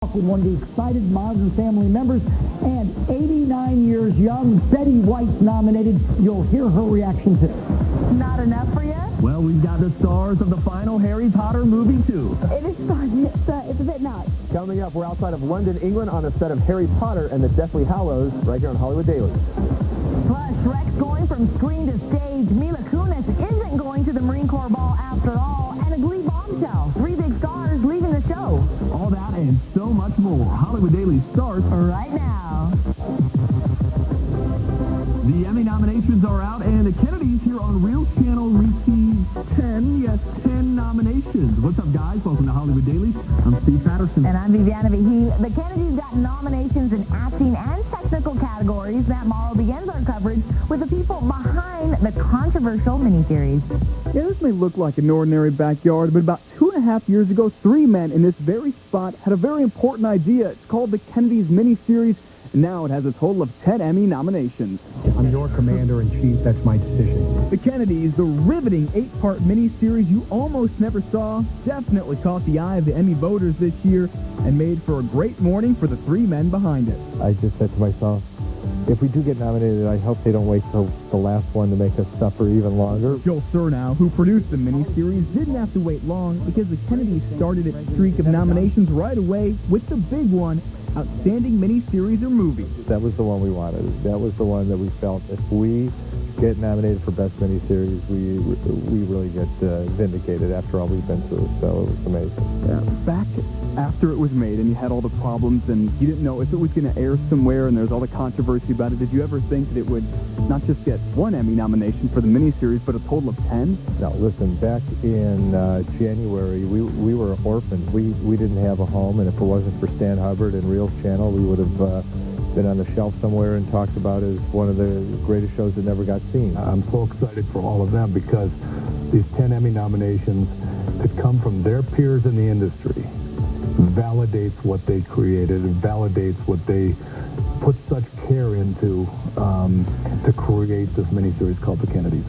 with one of the excited Modern Family members, and 89 years young, Betty White's nominated. You'll hear her reaction today. Not enough for you? Well, we've got the stars of the final Harry Potter movie, too. It is fun. It's a bit nuts. Coming up, we're outside of London, England, on a set of Harry Potter and the Deathly Hallows, right here on Hollywood Dailies. Plus, Shrek's going from screen to stage. Mila Kunis isn't going to the Marine Corps ball after all. And a Glee bombshell. 3 big stars leaving the show. All that and so much more. Hollywood Dailies starts right now. The Emmy nominations are out, and the Kennedys here on Reelz Channel received 10 nominations. What's up, guys? Welcome to Hollywood Dailies. I'm Steve Patterson. And I'm Viviana Vihil. The Kennedys got nominations in acting and technical categories. Matt Morrow begins our coverage with the people behind the controversial miniseries. Yeah, this may look like an ordinary backyard, but about 2.5 years ago, 3 men in this very spot had a very important idea. It's called the Kennedys miniseries, and now it has a total of 10 Emmy nominations. I'm your commander-in-chief. That's my decision. The Kennedys, the riveting 8-part miniseries you almost never saw, definitely caught the eye of the Emmy voters this year and made for a great morning for the 3 men behind it. I just said to myself, if we do get nominated, I hope they don't wait till the last one to make us suffer even longer. Joel Surnow, who produced the miniseries, didn't have to wait long because the Kennedys started its streak of nominations right away with the big one, Outstanding Miniseries or Movie. That was the one we wanted. That was the one that we felt if we get nominated for Best Miniseries, we really get vindicated after all we've been through. So it was amazing. Yeah. Back after it was made and you had all the problems and you didn't know if it was going to air somewhere and there's all the controversy about it, did you ever think that it would not just get 1 Emmy nomination for the miniseries, but a total of 10? No, listen, back in January, we were orphans. We didn't have a home, and if it wasn't for Stan Hubbard and Reelz Channel, we would have been on the shelf somewhere and talked about as one of the greatest shows that never got seen. I'm so excited for all of them because these 10 Emmy nominations could come from their peers in the industry. Validates what they created, and validates what they put such care into to create this miniseries called The Kennedys.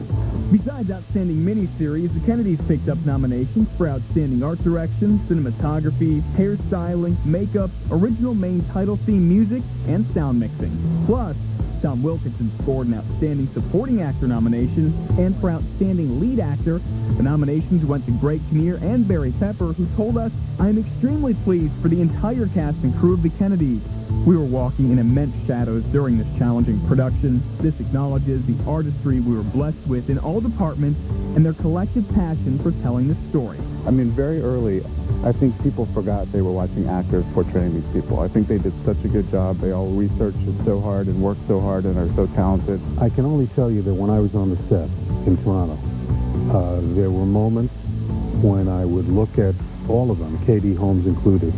Besides Outstanding Miniseries, the Kennedys picked up nominations for Outstanding Art Direction, Cinematography, Hairstyling, Makeup, Original Main Title Theme Music, and Sound Mixing. Plus, Tom Wilkinson scored an Outstanding Supporting Actor nomination, and for Outstanding Lead Actor, the nominations went to Greg Kinnear and Barry Pepper, who told us, "I am extremely pleased for the entire cast and crew of the Kennedys. We were walking in immense shadows during this challenging production. This acknowledges the artistry we were blessed with in all departments and their collective passion for telling the story." I mean, very early, I think people forgot they were watching actors portraying these people. I think they did such a good job. They all researched it so hard and worked so hard and are so talented. I can only tell you that when I was on the set in Toronto, there were moments when I would look at all of them, Katie Holmes included,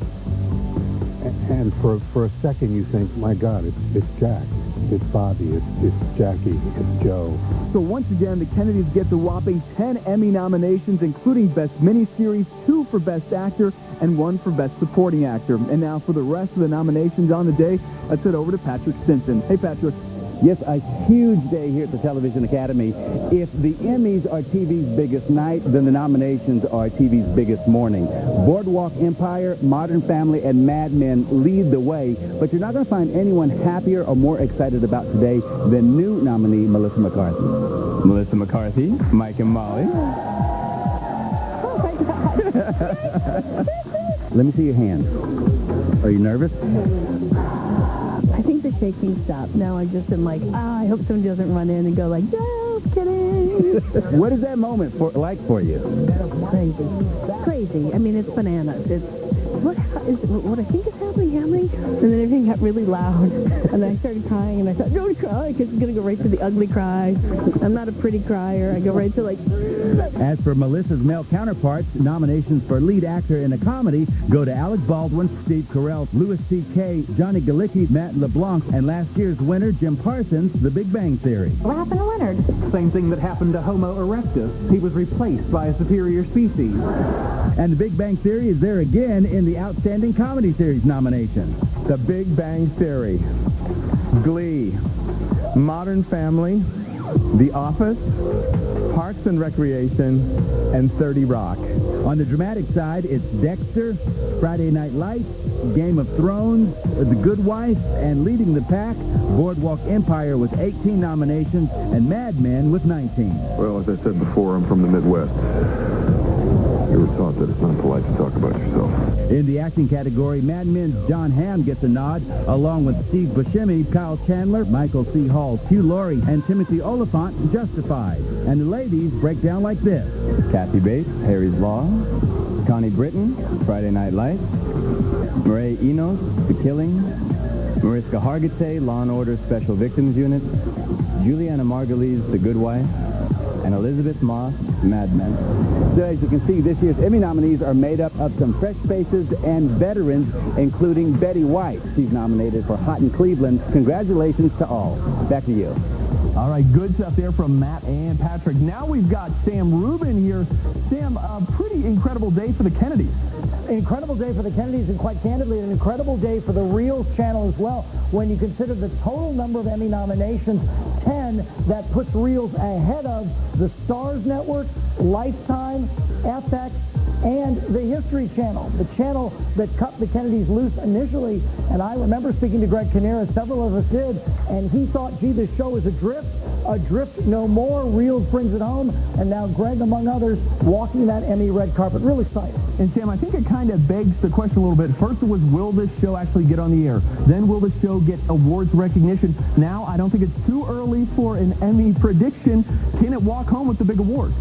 and for a second you think, my God, it's Jack, it's Bobby, it's Jackie, it's Joe. So once again, the Kennedys get the whopping 10 Emmy nominations, including Best Miniseries, 2 for Best Actor, and 1 for Best Supporting Actor. And now for the rest of the nominations on the day, let's head over to Patrick Stinson. Hey, Patrick. Yes, a huge day here at the Television Academy. If the Emmys are TV's biggest night, then the nominations are TV's biggest morning. Boardwalk Empire, Modern Family, and Mad Men lead the way, but you're not going to find anyone happier or more excited about today than new nominee Melissa McCarthy. Melissa McCarthy, Mike and Molly. Oh, my God. Let me see your hand. Are you nervous? I think the shaking stopped. Now I just am like, I hope someone doesn't run in and go like, no, kidding. What is that moment like for you? Crazy. Crazy. I mean, it's bananas. It's what I think is happening. And then everything got really loud. And then I started crying, and I thought, don't cry, because it's going to go right to the ugly cry. I'm not a pretty crier. I go right to like... As for Melissa's male counterparts, nominations for lead actor in a comedy go to Alec Baldwin, Steve Carell, Louis C.K., Johnny Galicki, Matt LeBlanc, and last year's winner, Jim Parsons, The Big Bang Theory. What happened to Leonard? Same thing that happened to Homo erectus. He was replaced by a superior species. And The Big Bang Theory is there again in the Outstanding Comedy Series nomination. The Big Bang Theory, Glee, Modern Family, The Office, Parks and Recreation, and 30 Rock. On the dramatic side, it's Dexter, Friday Night Lights, Game of Thrones, The Good Wife, and leading the pack, Boardwalk Empire with 18 nominations, and Mad Men with 19. Well, as I said before, I'm from the Midwest. You were taught that it's not polite to talk about yourself. In the acting category, Mad Men's John Hamm gets a nod, along with Steve Buscemi, Kyle Chandler, Michael C. Hall, Hugh Laurie, and Timothy Oliphant, Justified. And the ladies break down like this. Kathy Bates, Harry's Law. Connie Britton, Friday Night Lights. Mireille Enos, The Killing. Mariska Hargitay, Law & Order Special Victims Unit. Juliana Margulies, The Good Wife. And Elizabeth Moss, Mad Men. So as you can see, this year's Emmy nominees are made up of some fresh faces and veterans, including Betty White. She's nominated for Hot in Cleveland. Congratulations to all. Back to you. All right, good stuff there from Matt and Patrick. Now we've got Sam Rubin here. Sam, a pretty incredible day for the Kennedys. Incredible day for the Kennedys, and quite candidly, an incredible day for the Reelz Channel as well. When you consider the total number of Emmy nominations, 10, that puts Reelz ahead of the Starz Network, Lifetime, FX, and the History Channel, the channel that cut the Kennedys loose initially. And I remember speaking to Greg Kinnear, as several of us did, and he thought, gee, this show is adrift no more. Reelz brings it home, and now Greg, among others, walking that Emmy red carpet. Real exciting. And Sam, I think it kind of begs the question a little bit. First it was, will this show actually get on the air? Then will the show get awards recognition? Now, I don't think it's too early for an Emmy prediction. Can it walk home with the big award?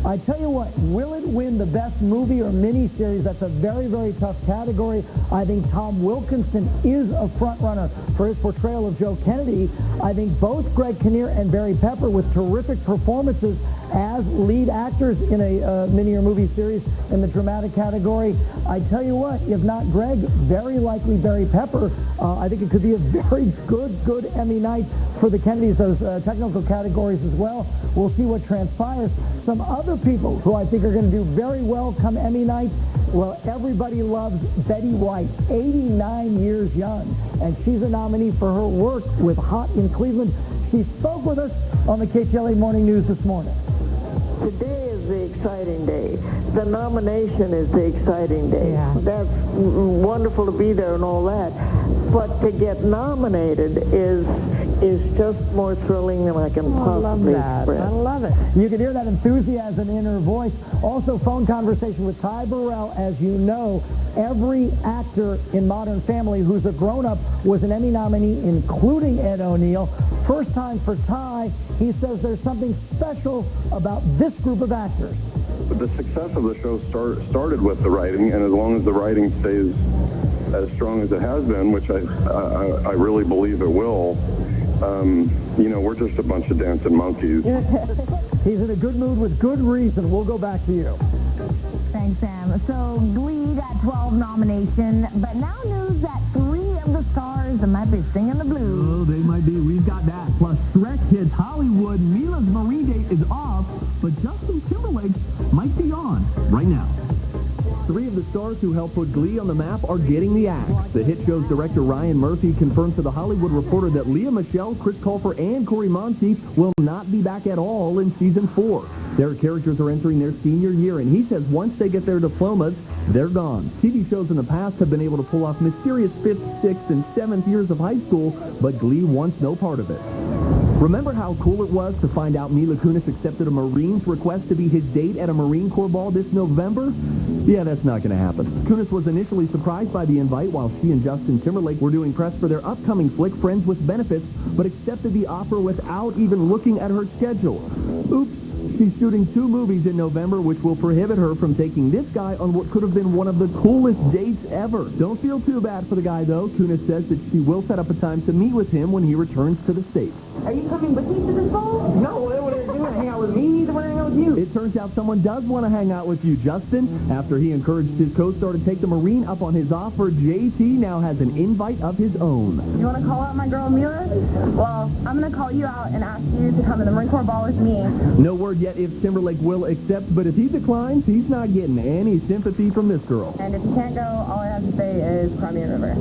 I tell you what, will it win the best movie or miniseries? That's a very, very tough category. I think Tom Wilkinson is a front runner for his portrayal of Joe Kennedy. I think both Greg Kinnear and Barry Pepper, with terrific performances as lead actors in a mini or movie series in the dramatic category. I tell you what, if not Greg, very likely Barry Pepper. I think it could be a very good Emmy night for the Kennedys, those technical categories as well. We'll see what transpires. Some other people who I think are going to do very well come Emmy night, well, everybody loves Betty White, 89 years young, and she's a nominee for her work with Hot in Cleveland. She spoke with us on the KTLA Morning News this morning. Today is the exciting day. The nomination is the exciting day. Yeah. That's wonderful to be there and all that. But to get nominated is just more thrilling than I can possibly express. I love it. You can hear that enthusiasm in her voice. Also, phone conversation with Ty Burrell. As you know, every actor in Modern Family who's a grown-up was an Emmy nominee, including Ed O'Neill. First time for Ty. He says there's something special about this group of actors. The success of the show started with the writing, and as long as the writing stays as strong as it has been, which I really believe it will, we're just a bunch of dancing monkeys. He's in a good mood with good reason. We'll go back to you. Thanks, Sam. So Glee got 12 nominations, but now news that 3 of the stars might be singing the blues. Oh, they might be. We've got that. Plus, Shrek hits Hollywood. Mila's Marine date is off, but Justin Timberlake might be on right now. 3 of the stars who helped put Glee on the map are getting the axe. The hit show's director Ryan Murphy confirmed to The Hollywood Reporter that Lea Michele, Chris Colfer, and Corey Monteith will not be back at all in Season 4. Their characters are entering their senior year, and he says once they get their diplomas, they're gone. TV shows in the past have been able to pull off mysterious 5th, 6th, and 7th years of high school, but Glee wants no part of it. Remember how cool it was to find out Mila Kunis accepted a Marine's request to be his date at a Marine Corps ball this November? Yeah, that's not going to happen. Kunis was initially surprised by the invite while she and Justin Timberlake were doing press for their upcoming flick, Friends with Benefits, but accepted the offer without even looking at her schedule. Oops. She's shooting 2 movies in November, which will prohibit her from taking this guy on what could have been one of the coolest dates ever. Don't feel too bad for the guy, though. Kunis says that she will set up a time to meet with him when he returns to the States. Are you coming with me to this ball? No, what are you doing? Hang out with me? I want to hang out with you. It turns out someone does want to hang out with you, Justin. After he encouraged his co-star to take the Marine up on his offer, JT now has an invite of his own. You want to call out my girl, Mila? Well, I'm going to call you out and ask you to come to the Marine Corps ball with me. No word yet if Timberlake will accept, but if he declines, he's not getting any sympathy from this girl. And if you can't go, all I have to say is cry me a river.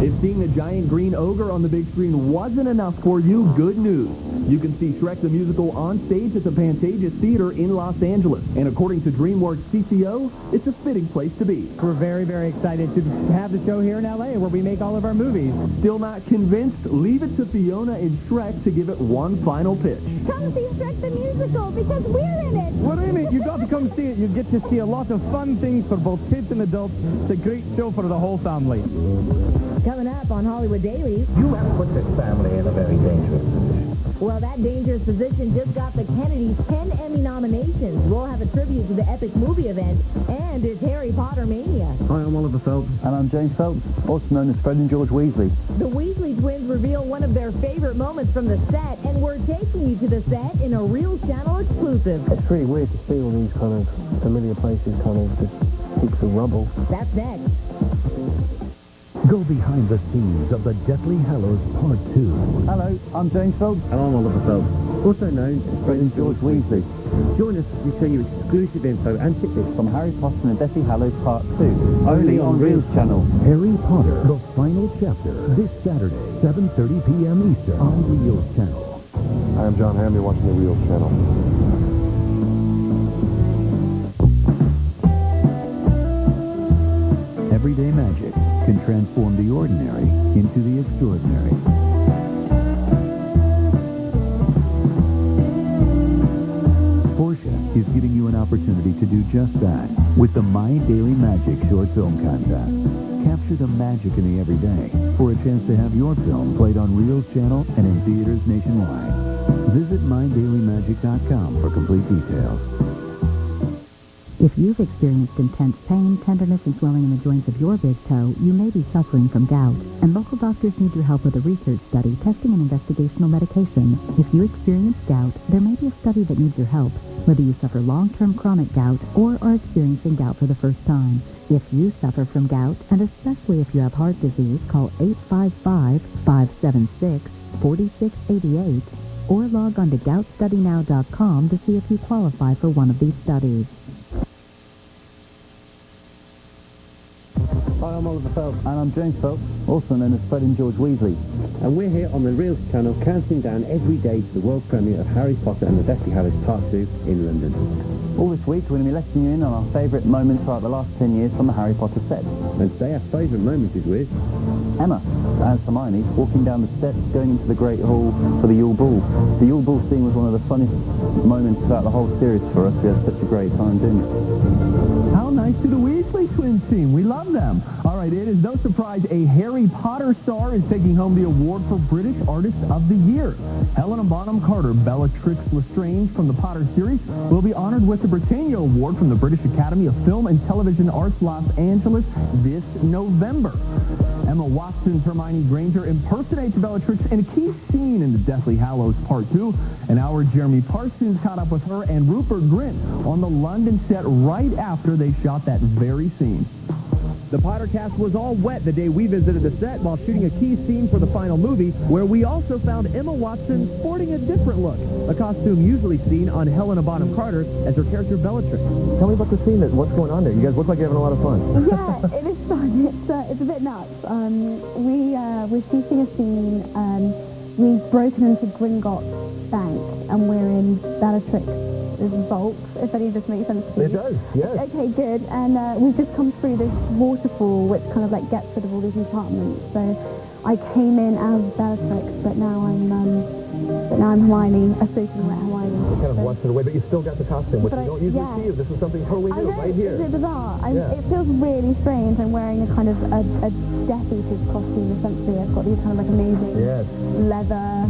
If seeing the giant green ogre on the big screen wasn't enough for you, good news. You can see Shrek the Musical on stage at the Pantages Theater in Los Angeles. And according to DreamWorks CCO, it's a fitting place to be. We're very, very excited to have the show here in L.A. where we make all of our movies. Still not convinced? Leave it to Fiona and Shrek to give it one final pitch. Come see Shrek the Musical because we're in it. What do you mean? You got to come see it. You get to see a lot of fun things for both kids and adults. It's a great show for the whole family. Coming up on Hollywood Dailies. You have put this family in a very dangerous position. Well, that dangerous position just got the Kennedys 10 Emmy nominations. We'll have a tribute to the epic movie event, and it's Harry Potter mania. Hi, I'm Oliver Phelps. And I'm James Phelps, also known as Fred and George Weasley. The Weasley twins reveal one of their favorite moments from the set, and we're taking you to the set in a Reelz Channel exclusive. It's pretty weird to see all these kind of familiar places kind of just heaps of rubble. That's next. Go behind the scenes of the Deathly Hallows Part 2. Hello, I'm James Phelps. And I'm Oliver Phelps, also known as Fred and George Weasley. Join us as we show you exclusive info and tidbits from Harry Potter and the Deathly Hallows Part 2, only on Reelz Channel. Harry Potter, the final chapter, this Saturday, 7:30 p.m. Eastern on Reelz Channel. Hi, I'm John Hamm. You're watching the Reelz Channel. Everyday magic can transform the ordinary into the extraordinary. Porsche is giving you an opportunity to do just that with the My Daily Magic short film contest. Capture the magic in the everyday for a chance to have your film played on Reelz Channel and in theaters nationwide. Visit MyDailyMagic.com for complete details. If you've experienced intense pain, tenderness, and swelling in the joints of your big toe, you may be suffering from gout, and local doctors need your help with a research study testing an investigational medication. If you experience gout, there may be a study that needs your help, whether you suffer long-term chronic gout or are experiencing gout for the first time. If you suffer from gout, and especially if you have heart disease, call 855-576-4688 or log on to goutstudynow.com to see if you qualify for one of these studies. Hi, I'm Oliver Phelps. And I'm James Phelps, also known as Fred and George Weasley. And we're here on the Reelz Channel counting down every day to the world premiere of Harry Potter and the Deathly Hallows Part 2 in London. All this week we're going to be letting you in on our favourite moments throughout the last 10 years from the Harry Potter set. And today our favourite moment is with Emma, as Hermione, walking down the steps going into the Great Hall for the Yule Ball. The Yule Ball scene was one of the funniest moments throughout the whole series for us. We had such a great time doing it. How nice do the Weasley twins seem? We love them. All right, it is no surprise a Harry Potter star is taking home the award for British Artist of the Year. Helena Bonham Carter, Bellatrix Lestrange from the Potter series, will be honored with the Britannia Award from the British Academy of Film and Television Arts Los Angeles this November. Emma Watson's Hermione Granger impersonates Bellatrix in a key scene in the Deathly Hallows Part 2, and our Jeremy Parsons caught up with her and Rupert Grint on the London set right after they shot that very scene. The Potter cast was all wet the day we visited the set while shooting a key scene for the final movie, where we also found Emma Watson sporting a different look, a costume usually seen on Helena Bonham Carter as her character Bellatrix. Tell me about the scene. What's going on there? You guys look like you're having a lot of fun. Yeah, it is fun. It's a bit nuts. We're shooting a scene. We've broken into Gringotts Bank, and we're in Bellatrix's vault, if any of this makes sense to you. It does, yes. Okay, good. And we've just come through this waterfall, which kind of like gets rid of all these enchantments. So I came in as Bellatrix, but now I'm Hermione, a soaking wet Hermione. It kind of washed it away, but you still got the costume, which you don't usually see. This is something totally new, right here. It's bizarre. It feels really strange. I'm wearing a kind of a Death Eater's costume, essentially. I've got these kind of like amazing leather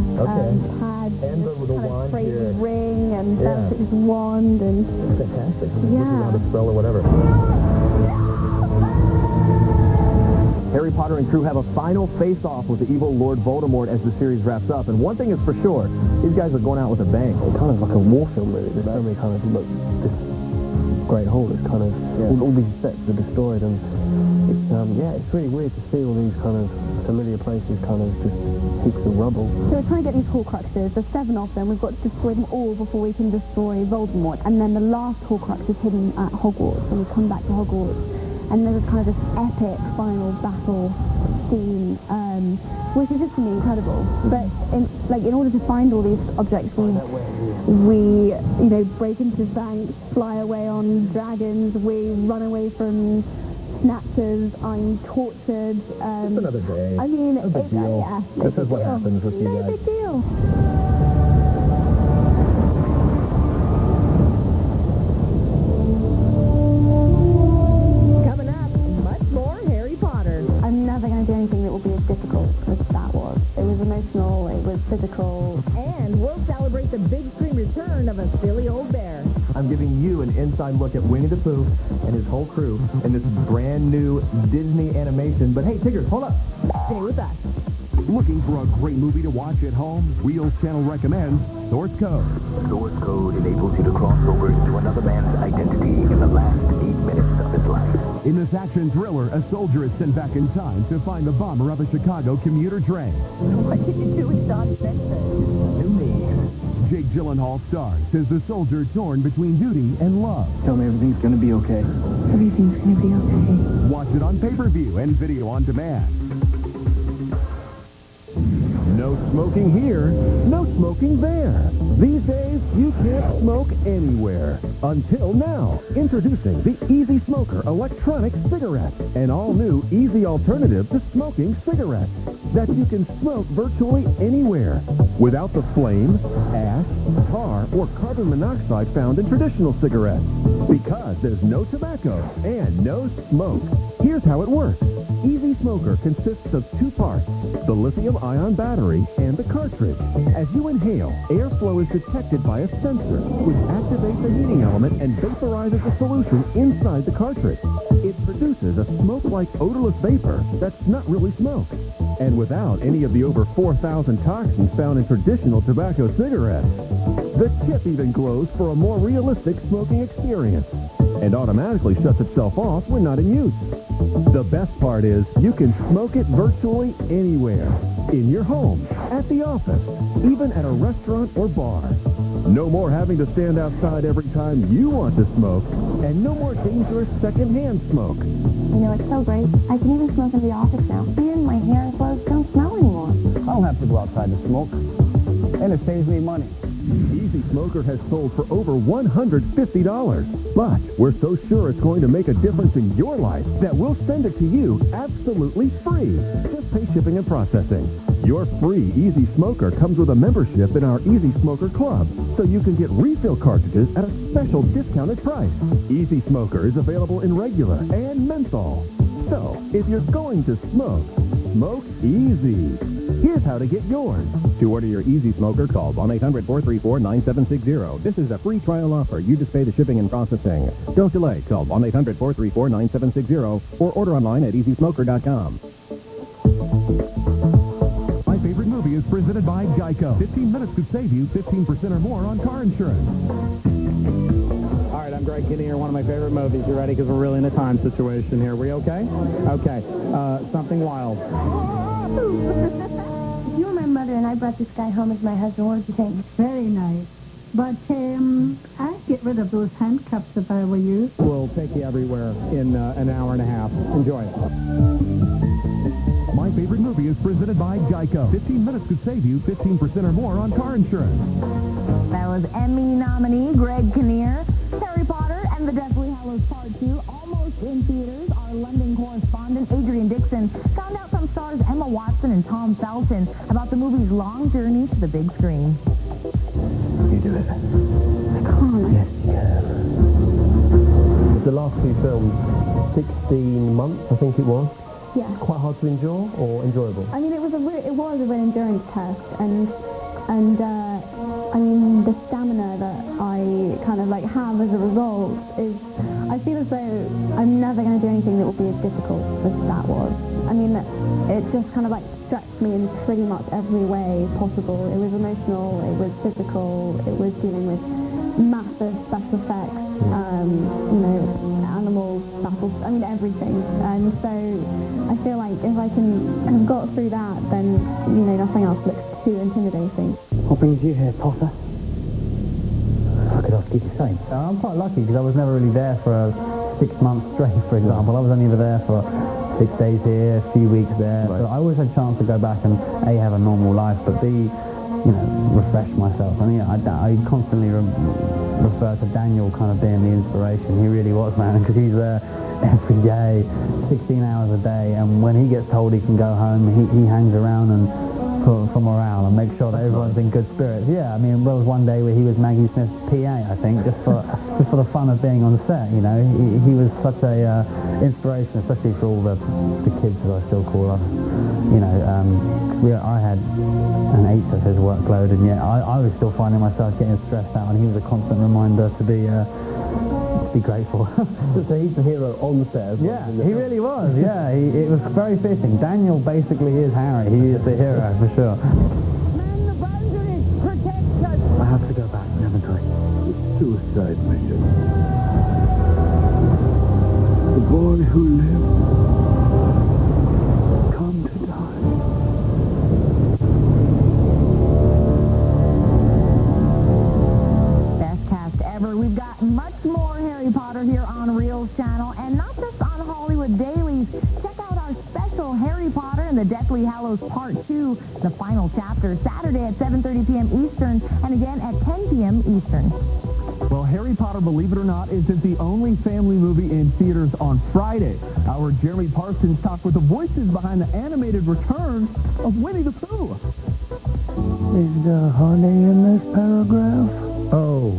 pads, and the wand crazy here. ring, and Bellatrix's wand, and fantastic. Yeah. Around a spell or whatever. Harry Potter and crew have a final face-off with the evil Lord Voldemort as the series wraps up. And one thing is for sure, these guys are going out with a bang. It's kind of like a war film, really. There's so many kind of, look, this Great Hall is kind of, all these sets are destroyed, and it's, it's really weird to see all these kind of familiar places kind of just heaps of rubble. So we're trying to get these Horcruxes. There's 7 of them. We've got to destroy them all before we can destroy Voldemort. And then the last Horcrux is hidden at Hogwarts, and we come back to Hogwarts. And there's kind of this epic final battle scene which is just to me incredible. But in order to find all these objects, we break into banks, fly away on dragons, we run away from snatchers, I'm tortured. Just another day. I mean, no big deal. Yeah, This is what happens with you guys. No big deal. Coming up, much more Harry Potter. I'm never going to do anything that will be as difficult as that was. It was emotional, it was physical. And we'll celebrate the big screen return of a silly old bear. I'm giving you an inside look at Winnie the Pooh and his whole crew in this brand new Disney animation. But hey, Tigger, hold up. Stay with us. Looking for a great movie to watch at home? Reelz Channel recommends Source Code. Source Code enables you to cross over into another man's identity in the last 8 minutes of his life. In this action thriller, a soldier is sent back in time to find the bomber of a Chicago commuter train. What did you do with Don Simpson? To me. Jake Gyllenhaal stars as the soldier torn between duty and love. Tell me everything's going to be okay. Everything's going to be okay. Watch it on pay-per-view and video on demand. No smoking here, no smoking there. These days, you can't smoke anywhere. Until now, introducing the Easy Smoker electronic cigarette, an all-new easy alternative to smoking cigarettes that you can smoke virtually anywhere without the flame, ash, tar, or carbon monoxide found in traditional cigarettes. Because there's no tobacco and no smoke. Here's how it works. Easy Smoker consists of 2 parts, the lithium-ion battery and the cartridge. As you inhale, airflow is detected by a sensor, which activates a heating element and vaporizes the solution inside the cartridge. It produces a smoke-like odorless vapor that's not really smoke. And without any of the over 4,000 toxins found in traditional tobacco cigarettes. The tip even glows for a more realistic smoking experience and automatically shuts itself off when not in use. The best part is you can smoke it virtually anywhere. In your home, at the office, even at a restaurant or bar. No more having to stand outside every time you want to smoke, and no more dangerous secondhand smoke. You know, it's so great. I can even smoke in the office now. And my hair and clothes don't smell anymore. I don't have to go outside to smoke. And it saves me money. Easy Smoker has sold for over $150. But we're so sure it's going to make a difference in your life that we'll send it to you absolutely free. Just pay shipping and processing. Your free Easy Smoker comes with a membership in our Easy Smoker Club, so you can get refill cartridges at a special discounted price. Easy Smoker is available in regular and menthol. So, if you're going to smoke, smoke easy. Here's how to get yours. To order your Easy Smoker, call 1-800-434-9760. This is a free trial offer. You just pay the shipping and processing. Don't delay. Call 1-800-434-9760 or order online at easysmoker.com. My favorite movie is presented by Geico. 15 minutes could save you 15% or more on car insurance. All right, I'm Greg Kinnear, one of my favorite movies. You ready? Because we're really in a time situation here. We okay? Okay. Something wild. If you were my mother and I brought this guy home as my husband, what would you think? Very nice. But I'd get rid of those handcuffs if I were you. We'll take you everywhere in an hour and a half. Enjoy it. My favorite movie is presented by Geico. 15 minutes could save you 15% or more on car insurance. That was Emmy nominee Greg Kinnear. Harry Potter and the Deathly Hallows Part 2 almost in theaters. Our London correspondent Adrian Dixon found out from stars Emma Watson and Tom Felton about the movie's long journey to the big screen. You do it. I can't. Yes, you can. The last 2 films, 16 months, I think it was. Yeah. Quite hard to endure or enjoyable? I mean, it was a real endurance test, and I mean, the stamina that I kind of like have as a result is, I feel as though I'm never going to do anything that will be as difficult as that was. I mean, it just kind of like stretched me in pretty much every way possible. It was emotional, it was physical, it was dealing with massive special effects, you know, animals, battles, I mean, everything. And so I feel like if I can have got through that, then, you know, nothing else looks too intimidating. What brings you here, Potter? I could ask you the same. I'm quite lucky because I was never really there for 6 months straight, for example. I was only ever there for 6 days here, a few weeks there. So I always had a chance to go back and A, have a normal life, but B, refresh myself. I mean, I constantly refer to Daniel kind of being the inspiration. He really was, man, because he's there every day, 16 hours a day, and when he gets told he can go home, he hangs around and for morale and make sure that everyone's in good spirits. Yeah, I mean, there was one day where he was Maggie Smith's PA, I think, just for the fun of being on the set, He was such a inspiration, especially for all the kids, as I still call them. I had an eighth of his workload, and yet I was still finding myself getting stressed out, and he was a constant reminder to be grateful. So he's the hero on the set as well. Yeah, he really was, yeah. It was very fitting. Daniel basically is Harry. He is the hero, for sure. I have to go back, haven't I? Suicide mission. The boy who lived come to die. Best cast ever. We've got much more Harry Potter here on Reelz Channel, and not just on Hollywood Dailies. Check out our special Harry Potter and the Deathly Hallows Part 2, the final chapter, Saturday at 7:30 p.m. Eastern, and again at 10 p.m. Eastern. Well, Harry Potter, believe it or not, isn't the only family movie in theaters on Friday. Our Jeremy Parsons talked with the voices behind the animated return of Winnie the Pooh. Is there honey in this paragraph? Oh,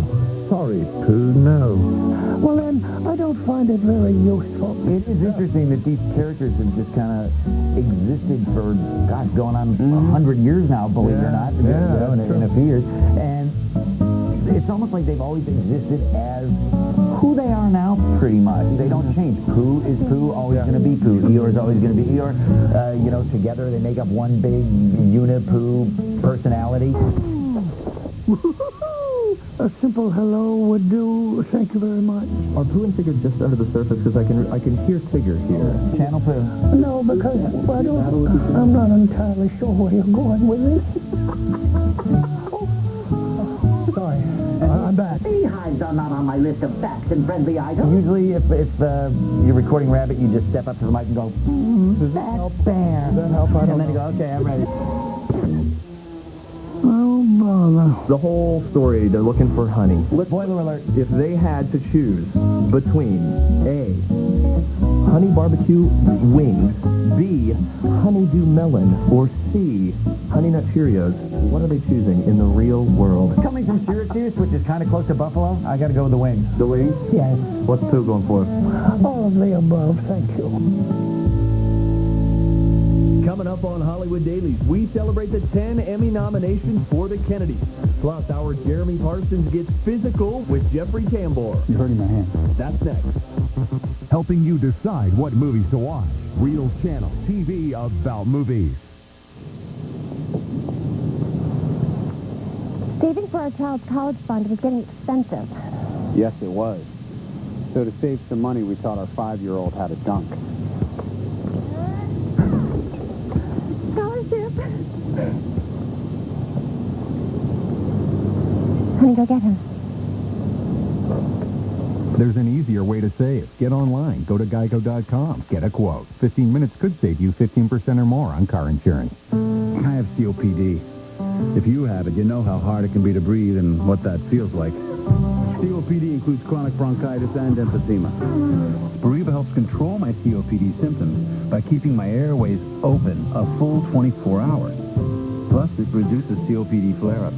sorry, Pooh, no. Well, then, I don't find it very useful. It is interesting that these characters have just kind of existed for, gosh, going on 100 years now, believe it or not, in a few years. And it's almost like they've always existed as who they are now, pretty much. They don't change. Pooh is Pooh, always going to be Pooh. Eeyore is always going to be Eeyore. Together they make up one big unit Pooh personality. A simple hello would do. Thank you very much. Are Pooh and Tigger just under the surface? Because I can hear Tigger here. Channel Pooh. No, because I'm not entirely sure where you're going with this. Sorry, I'm back. Beehives are not on my list of facts and friendly items. Usually, if you're recording Rabbit, you just step up to the mic and go, that's fair. Does that help? And then you go, okay, I'm ready. Oh, bother. The whole story, they're looking for honey. Spoiler alert. If they had to choose between A, honey barbecue wings, B, honeydew melon, or C, honey nut Cheerios, what are they choosing in the real world? Coming from Syracuse, which is kind of close to Buffalo, I got to go with the wings. The wings? Yes. What's Pooh going for? All of the above, thank you. Coming up on Hollywood Dailies, we celebrate the 10 Emmy nominations for the Kennedys. Plus, our Jeremy Parsons gets physical with Jeffrey Tambor. You're hurting my hand. That's next. Helping you decide what movies to watch. Reelz Channel, TV about movies. Saving for our child's college fund was getting expensive. Yes, it was. So to save some money, we taught our 5-year-old how to dunk. Scholarship. Honey, go get him. There's an easier way to save. Get online. Go to geico.com. Get a quote. 15 minutes could save you 15% or more on car insurance. I have COPD. If you have it, you know how hard it can be to breathe and what that feels like. COPD includes chronic bronchitis and emphysema. Spiriva helps control my COPD symptoms by keeping my airways open a full 24 hours. Plus, it reduces COPD flare-ups.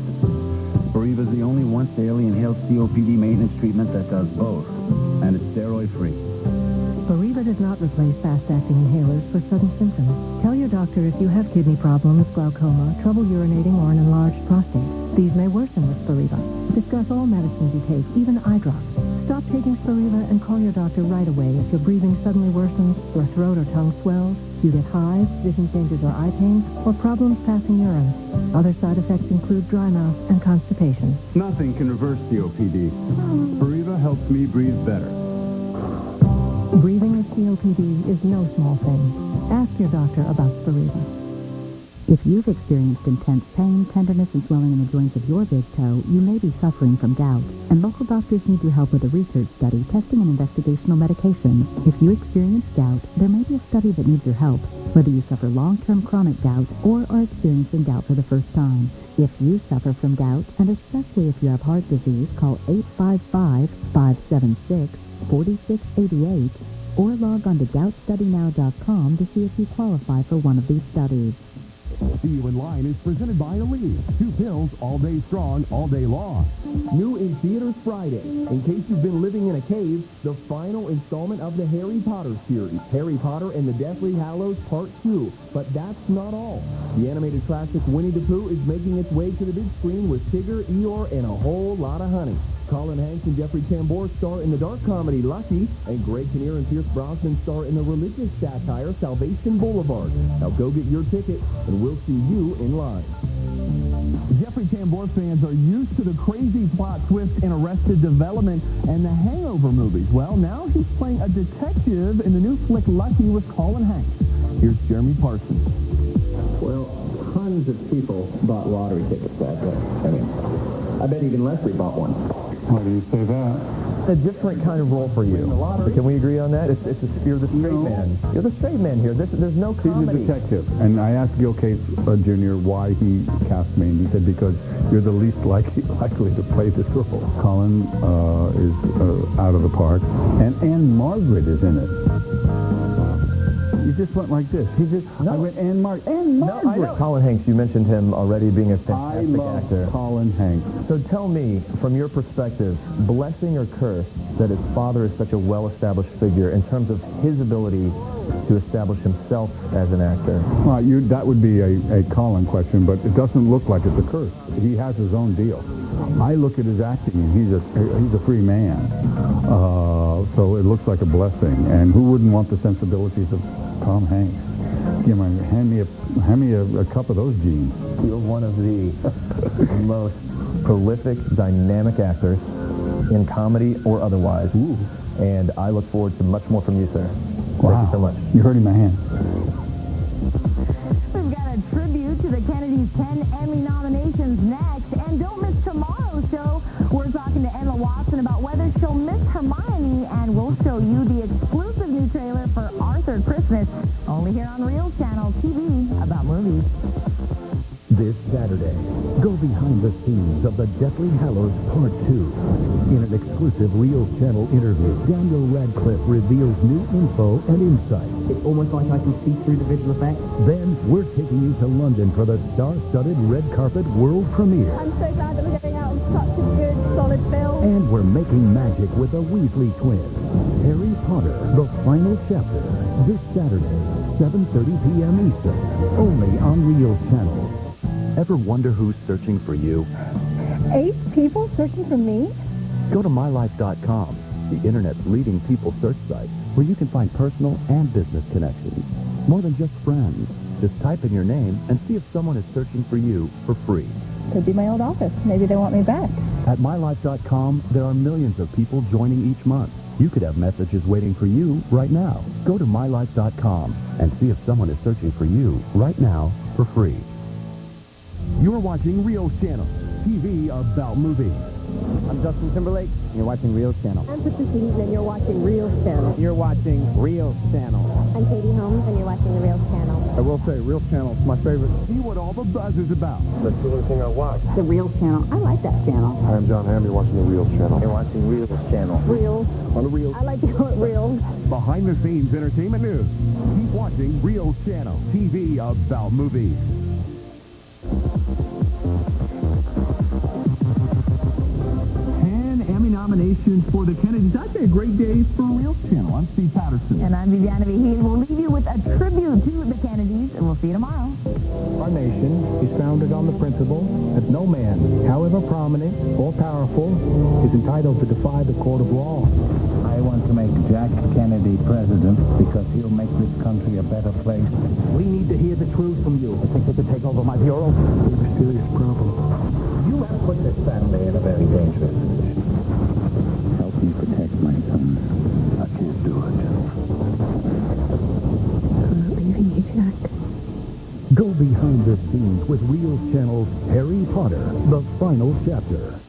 Spiriva is the only once-daily inhaled COPD maintenance treatment that does both, and it's steroid-free. Spiriva does not replace fast-acting inhalers for sudden symptoms. Tell your doctor if you have kidney problems, glaucoma, trouble urinating, or an enlarged prostate. These may worsen with Spiriva. Discuss all medicines you take, even eye drops. Stop taking Spiriva and call your doctor right away if your breathing suddenly worsens, your throat or tongue swells, you get hives, vision changes or eye pain, or problems passing urine. Other side effects include dry mouth and constipation. Nothing can reverse COPD. Spiriva helps me breathe better. Breathing with COPD is no small thing. Ask your doctor about Spiriva. If you've experienced intense pain, tenderness, and swelling in the joints of your big toe, you may be suffering from gout, and local doctors need your help with a research study testing an investigational medication. If you experience gout, there may be a study that needs your help, whether you suffer long-term chronic gout or are experiencing gout for the first time. If you suffer from gout, and especially if you have heart disease, call 855-576-4688 or log on to goutstudynow.com to see if you qualify for one of these studies. See You in Line is presented by Aleve. 2 pills, all day strong, all day long. New in theaters Friday. In case you've been living in a cave, the final installment of the Harry Potter series, Harry Potter and the Deathly Hallows Part 2. But that's not all. The animated classic Winnie the Pooh is making its way to the big screen with Tigger, Eeyore, and a whole lot of honey. Colin Hanks and Jeffrey Tambor star in the dark comedy Lucky, and Greg Kinnear and Pierce Brosnan star in the religious satire Salvation Boulevard. Now go get your ticket, and we'll see you in line. Jeffrey Tambor fans are used to the crazy plot twist in Arrested Development and the Hangover movies. Well, now he's playing a detective in the new flick Lucky with Colin Hanks. Here's Jeremy Parsons. Well, tons of people bought lottery tickets that day. I mean, I bet even Leslie bought one. Why do you say that? A different kind of role for you. But can we agree on that? You're the straight man. You're the straight man here. There's no comedy. He's a detective. And I asked Gil Case Jr. why he cast me, and he said, because you're the least likely to play this role. Colin is out of the park, and Anne Margaret is in it. You just went like this. I went Anne Margaret. Anne Margaret. No, Colin Hanks, you mentioned him already being a fantastic actor. Colin Hanks. So tell me, from your perspective, blessing or curse that his father is such a well-established figure in terms of his ability to establish himself as an actor? Well, that would be a Colin question, but it doesn't look like it's a curse. He has his own deal. I look at his acting, and he's a free man. So it looks like a blessing. And who wouldn't want the sensibilities of Tom Hanks? Hand me a cup of those jeans. You're one of the most prolific, dynamic actors in comedy or otherwise. Ooh. And I look forward to much more from you, sir. Wow. Thank you so much. You're hurting my hand. We've got a tribute to the Kennedys' 10 Emmy nominations next. And don't miss tomorrow's show. We're talking to Emma Watson about whether she'll miss Hermione, and we'll show you the exclusive new trailer for Arthur Christmas, only here on Reelz Channel TV about movies. This Saturday, go behind the scenes of The Deathly Hallows Part 2. In an exclusive Reelz Channel interview, Daniel Radcliffe reveals new info and insight. It's almost like I can see through the visual effects. Then, we're taking you to London for the star-studded red carpet world premiere. I'm so glad that we're getting out on such a good, solid film. And we're making magic with the Weasley twins. Harry Potter, the final chapter. This Saturday, 7:30 p.m. Eastern. Only on Reelz Channel. Ever wonder who's searching for you? 8 people searching for me? Go to MyLife.com, the internet's leading people search site, where you can find personal and business connections. More than just friends. Just type in your name and see if someone is searching for you for free. Could be my old office. Maybe they want me back. At MyLife.com, there are millions of people joining each month. You could have messages waiting for you right now. Go to MyLife.com and see if someone is searching for you right now for free. You're watching Reelz Channel, TV about movies. I'm Justin Timberlake, and you're watching Reelz Channel. I'm Patricia Heaton, and you're watching Reelz Channel. You're watching Reelz Channel. I'm Katie Holmes, and you're watching the Reelz Channel. I will say, Reelz Channel is my favorite. See what all the buzz is about. That's the only thing I watch. The Reelz Channel. I like that channel. Hi, I'm John Hamm. You're watching the Reelz Channel. You're watching Reelz Channel. Reelz. On the Reelz. I like to call it Reelz. Behind the scenes entertainment news. Keep watching Reelz Channel, TV about movies. 10 Emmy nominations for the Kennedys. That's a great day for Reelz Channel. I'm Steve Patterson. And I'm Viviana Viheen. We'll leave you with a tribute to the Kennedys, and we'll see you tomorrow. Our nation is founded on the principle that no man, however prominent or powerful, is entitled to defy the court of law. I want to make Jack Kennedy president because he'll make this country a better place. We need to hear the truth from you. I think they could take over my bureau. We have a serious problem. You have put this family in a very dangerous position. Help me protect my son. I can't do it. I'm not leaving you, Jack. Go Go behind the scenes with Reelz Channel's Harry Potter, The Final Chapter.